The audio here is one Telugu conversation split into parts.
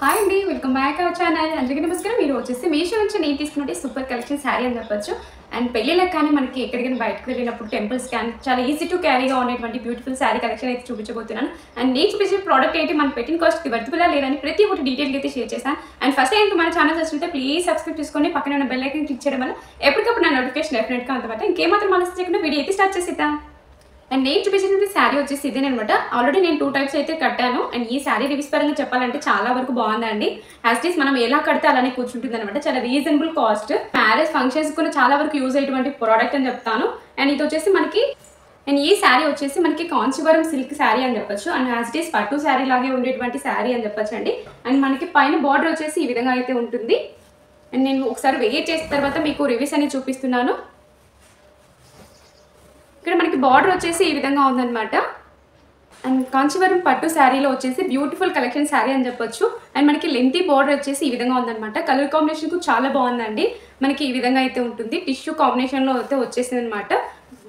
హాయ్ అండి, వెల్కమ్ బ్యాక్ అవర్ ఛానల్. అందరికీ నమస్కారం. మీరు వచ్చేసి మీషో నుంచి నేను తీసుకున్నట్టు సూపర్ కలెక్షన్ శారీ అని చెప్పొచ్చు. అండ్ పెళ్ళిళ్ళకి కానీ మనకి ఎక్కడికైనా బయటకు వెళ్ళినప్పుడు టెంపుల్స్ కానీ చాలా ఈజీ టు క్యారీగా ఉండేటువంటి బ్యూటిఫుల్ శారీ కలెక్షన్ అయితే చూపించబోతున్నాను. అండ్ నేను చూపించే ప్రోడక్ట్ ఏంటి, మన పెట్టిన కాస్ట్కి వర్తిబులా లేదని ప్రతి ఒక్కటి డీటెయిల్గా అయితే షేర్ చేశాను. అండ్ ఫస్ట్ టైం మన ఛానల్ చూస్తుంటే ప్లీజ్ సబ్స్క్రైబ్ చేసుకొని పక్కన ఉన్న బెల్ ఐకాన్ క్లిక్ చేయడం వల్ల ఎప్పటికప్పుడు నా నోటిఫికేషన్ డెఫినెట్గా అంతమాట. ఇంకేమాత్రం ఆలస్యం చేయకుండా వీడియో అయితే స్టార్ట్ చేసేద్దాం. అండ్ నేను చూపించిన శారీ వచ్చేసి ఇదేనమాట. ఆల్రెడీ నేను 2 టైప్స్ అయితే కట్టాను. అండ్ ఈ శారీ రివ్యూస్ పరంగా చెప్పాలంటే చాలా వరకు బాగుందండి. యాజ్ ఇట్ ఈస్ మనం ఎలా కడితే అలానే కూర్చుంటుంది అనమాట. చాలా రీజనబుల్ కాస్ట్. మ్యారేజ్ ఫంక్షన్స్ కూడా చాలా వరకు యూజ్ అయ్యేటువంటి ప్రోడక్ట్ అని చెప్తాను. అండ్ ఇది వచ్చేసి మనకి అండ్ ఈ శారీ వచ్చేసి మనకి కాంచీవరం సిల్క్ శారీ అని చెప్పొచ్చు. అండ్ యాజ్ ఇట్ ఈస్ పట్టు శారీ లాగే ఉండేటువంటి శారీ అని చెప్పొచ్చు అండి. అండ్ మనకి పైన బార్డర్ వచ్చేసి ఈ విధంగా అయితే ఉంటుంది. అండ్ నేను ఒకసారి వెయిట్ చేసిన తర్వాత మీకు రివ్యూస్ అనేది చూపిస్తున్నాను. ఇక్కడ మనకి బార్డర్ వచ్చేసి ఈ విధంగా ఉందన్నమాట. అండ్ కాంచీవరం పట్టు శారీలో వచ్చేసి బ్యూటిఫుల్ కలెక్షన్ శారీ అని చెప్పొచ్చు. అండ్ మనకి లెంతీ బార్డర్ వచ్చేసి ఈ విధంగా ఉందన్నమాట. కలర్ కాంబినేషన్ చాలా బాగుందండి. మనకి ఈ విధంగా అయితే ఉంటుంది. టిష్యూ కాంబినేషన్లో అయితే వచ్చేసింది అనమాట.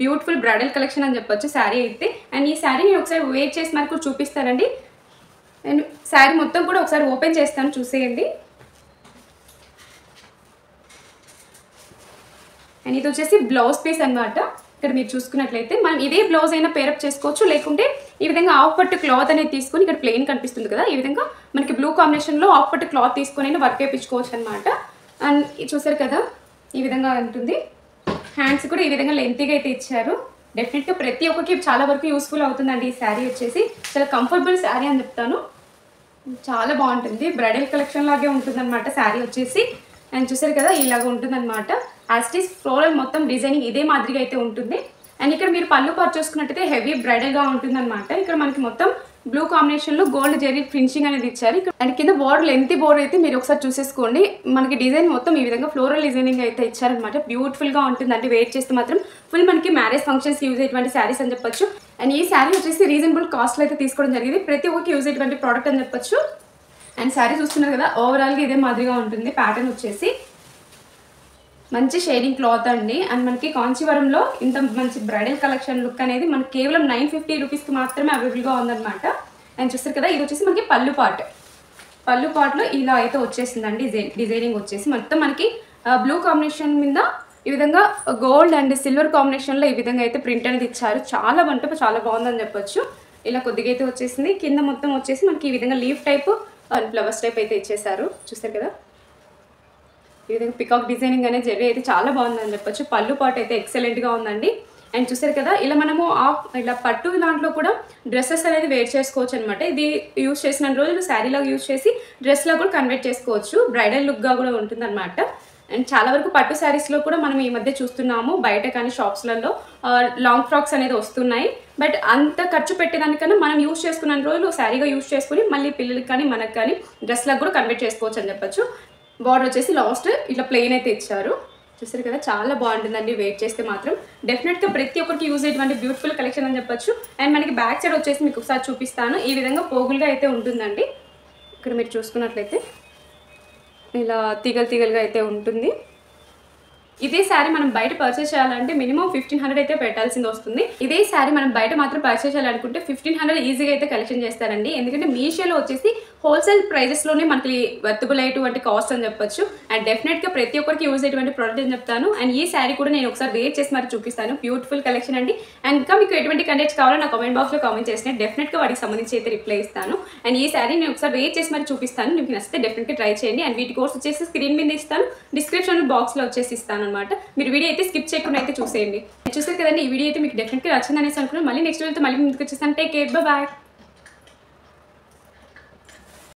బ్యూటిఫుల్ బ్రైడల్ కలెక్షన్ అని చెప్పొచ్చు శారీ అయితే. అండ్ ఈ శారీ నేను ఒకసారి వెయిట్ చేసి మనకు చూపిస్తానండి. అండ్ శారీ మొత్తం కూడా ఒకసారి ఓపెన్ చేస్తాను, చూసేయండి. అండ్ ఇది వచ్చేసి బ్లౌజ్ పీస్ అనమాట. ఇక్కడ మీరు చూసుకున్నట్లయితే మనం ఇదే బ్లౌజ్ అయినా పేరప్ చేసుకోవచ్చు, లేకుంటే ఈ విధంగా ఆఫ్ పట్టు క్లాత్ అనేది తీసుకొని, ఇక్కడ ప్లెయిన్ కనిపిస్తుంది కదా, ఈ విధంగా మనకి బ్లూ కాంబినేషన్లో ఆఫ్ పట్టు క్లాత్ తీసుకొని అయినా వర్క్ వేయించుకోవచ్చు అనమాట. అండ్ చూసారు కదా, ఈ విధంగా ఉంటుంది. హ్యాండ్స్ కూడా ఈ విధంగా లెంతీగా అయితే ఇచ్చారు. డెఫినెట్గా ప్రతి ఒక్కరికి చాలా వరకు యూస్ఫుల్ అవుతుందండి. ఈ శారీ వచ్చేసి చాలా కంఫర్టబుల్ శారీ అని చెప్తాను. చాలా బాగుంటుంది. బ్రైడల్ కలెక్షన్ లాగే ఉంటుంది అనమాట శారీ వచ్చేసి. అండ్ చూసారు కదా, ఇలాగ ఉంటుంది అనమాట. యాజ్ ఇట్ ఈస్ ఫ్లోరల్ మొత్తం డిజైనింగ్ ఇదే మాదిరిగా అయితే ఉంటుంది. అండ్ ఇక్కడ మీరు పళ్ళు పాటు చూసుకున్నట్టయితే హెవీ బ్రైడల్గా ఉంటుంది అనమాట. ఇక్కడ మనకి మొత్తం బ్లూ కాంబినేషన్లో గోల్డ్ జెరీ ఫినిషింగ్ అనేది ఇచ్చారు. అండ్ కింద బోర్డర్ లెంతీ బోర్డర్ అయితే మీరు ఒకసారి చూసేసుకోండి. మనకి డిజైన్ మొత్తం ఈ విధంగా ఫ్లోరల్ డిజైనింగ్ అయితే ఇచ్చారనమాట. బ్యూటిఫుల్గా ఉంటుంది. అంటే వెయిట్ చేస్తే మాత్రం ఫుల్ మనకి మ్యారేజ్ ఫంక్షన్స్ యూజ్ అయ్యేటువంటి శారీస్ అని చెప్పొచ్చు. అండ్ ఈ శారీ వచ్చేసి రీజనబుల్ కాస్ట్లో అయితే తీసుకోవడం జరిగింది. ప్రతి ఒక్కరికి యూజ్ అయ్యేటువంటి ప్రోడక్ట్ అని చెప్పొచ్చు. అండ్ శారీ చూస్తున్నారు కదా, ఓవరాల్గా ఇదే మాదిరిగా ఉంటుంది. ప్యాటర్న్ వచ్చేసి మంచి షేడింగ్ క్లాత్ అండి. అండ్ మనకి కాంచీవరంలో ఇంత మంచి బ్రైడల్ కలెక్షన్ లుక్ అనేది మనకి కేవలం 950 రూపీస్కి మాత్రమే అవైలబుల్గా ఉందన్నమాట. అండ్ చూస్తారు కదా, ఇది వచ్చేసి మనకి పళ్ళు పార్ట్లో ఇలా అయితే వచ్చేసిందండి. డిజైనింగ్ వచ్చేసి మొత్తం మనకి బ్లూ కాంబినేషన్ మీద ఈ విధంగా గోల్డ్ అండ్ సిల్వర్ కాంబినేషన్లో ఈ విధంగా అయితే ప్రింట్ అనేది ఇచ్చారు. చాలా చాలా బాగుందని చెప్పొచ్చు. ఇలా కొద్దిగా అయితే వచ్చేసింది. కింద మొత్తం వచ్చేసి మనకి ఈ విధంగా leaf type and flowers type అయితే ఇచ్చేసారు. చూస్తారు కదా, ఈ విధంగా పికాక్ డిజైనింగ్ అనేది జరీ అయితే చాలా బాగుందని చెప్పొచ్చు. పళ్ళు పాటు అయితే ఎక్సలెంట్గా ఉందండి. అండ్ చూసారు కదా, ఇలా మనము ఇలా పట్టు దాంట్లో కూడా డ్రెస్సెస్ అనేది వేర్ చేసుకోవచ్చు అనమాట. ఇది యూజ్ చేసిన రోజులు శారీలాగా యూజ్ చేసి డ్రెస్లా కూడా కన్వర్ట్ చేసుకోవచ్చు. బ్రైడల్ లుక్గా కూడా ఉంటుంది అనమాట. అండ్ చాలా వరకు పట్టు శారీస్లో కూడా మనం ఈ మధ్య చూస్తున్నాము. బయట కానీ షాప్స్లలో లాంగ్ ఫ్రాక్స్ అనేది వస్తున్నాయి. బట్ అంత ఖర్చు పెట్టేదానికన్నా మనం యూజ్ చేసుకున్న రోజులు శారీగా యూజ్ చేసుకుని మళ్ళీ పిల్లలకి కానీ మనకు కానీ డ్రెస్లాగా కూడా కన్వర్ట్ చేసుకోవచ్చు అని చెప్పొచ్చు. బార్డర్ వచ్చేసి లాస్ట్ ఇట్లా ప్లెయిన్ అయితే ఇచ్చారు. చూసారు కదా, చాలా బాగుంటుందండి. వెయిట్ చేస్తే మాత్రం డెఫినెట్గా ప్రతి ఒక్కరికి యూజ్ అయ్యేటువంటి బ్యూటిఫుల్ కలెక్షన్ అని చెప్పొచ్చు. అండ్ మనకి బ్యాక్ సైడ్ వచ్చేసి మీకు ఒకసారి చూపిస్తాను. ఈ విధంగా పోగులుగా అయితే ఉంటుందండి. ఇక్కడ మీరు చూసుకున్నట్లయితే ఇలా తీగలుగా అయితే ఉంటుంది. ఇదే శారీ మనం బయట పర్చేస్ చేయాలంటే మినిమం 1500 అయితే పెట్టాల్సింది వస్తుంది. ఇదే శారీ మనం బయట మాత్రం పర్చేస్ చేయాలనుకుంటే 1500 ఈజీగా అయితే కలెక్షన్ చేస్తారండి. ఎందుకంటే మీషోలో వచ్చేసి హోల్సేల్ ప్రైజెస్లోనే మనకి వర్తబుల్ అయ్యేటువంటి కాస్ట్ అని చెప్పొచ్చు. అండ్ డెఫినెట్గా ప్రతి ఒక్కరికి యూజ్ అయ్యేటువంటి ప్రోడక్ట్ అని చెప్తాను. అండ్ ఈ శారీ కూడా నేను ఒకసారి వెయిట్ చేసి మరి చూపిస్తాను. బ్యూటిఫుల్ కలెక్షన్ అండి. అండ్ ఇంకా మీకు ఎటువంటి కంటెంట్స్ కావాలో నా కామెంట్ బాక్స్లో కామెంట్ చేసిన డెఫినెట్గా వాటికి సంబంధించి అయితే రిప్లై ఇస్తాను. అండ్ ఈ శారీ నేను ఒకసారి వెయిట్ చేసి మరి చూపిస్తాను. మీకు నచ్చితే డెఫినెట్గా ట్రై చేయండి. అండ్ వీటి కోర్స్ వచ్చేసి స్క్రీన్ మీద ఇస్తాను, డిస్క్రిప్షన్ బాక్స్లో వచ్చేసి ఇస్తాను అనమాట. మీరు వీడియో అయితే స్కిప్ చేయకుండా అయితే చూసేయండి. చూసారు కదండి, ఈ వీడియో అయితే మీకు డెఫినెట్గా నచ్చిందనేసి అనుకున్నాను. మళ్ళీ నెక్స్ట్ వీడియోతో మళ్ళీ ముందుకు వచ్చేస్తాను. Take care, bye.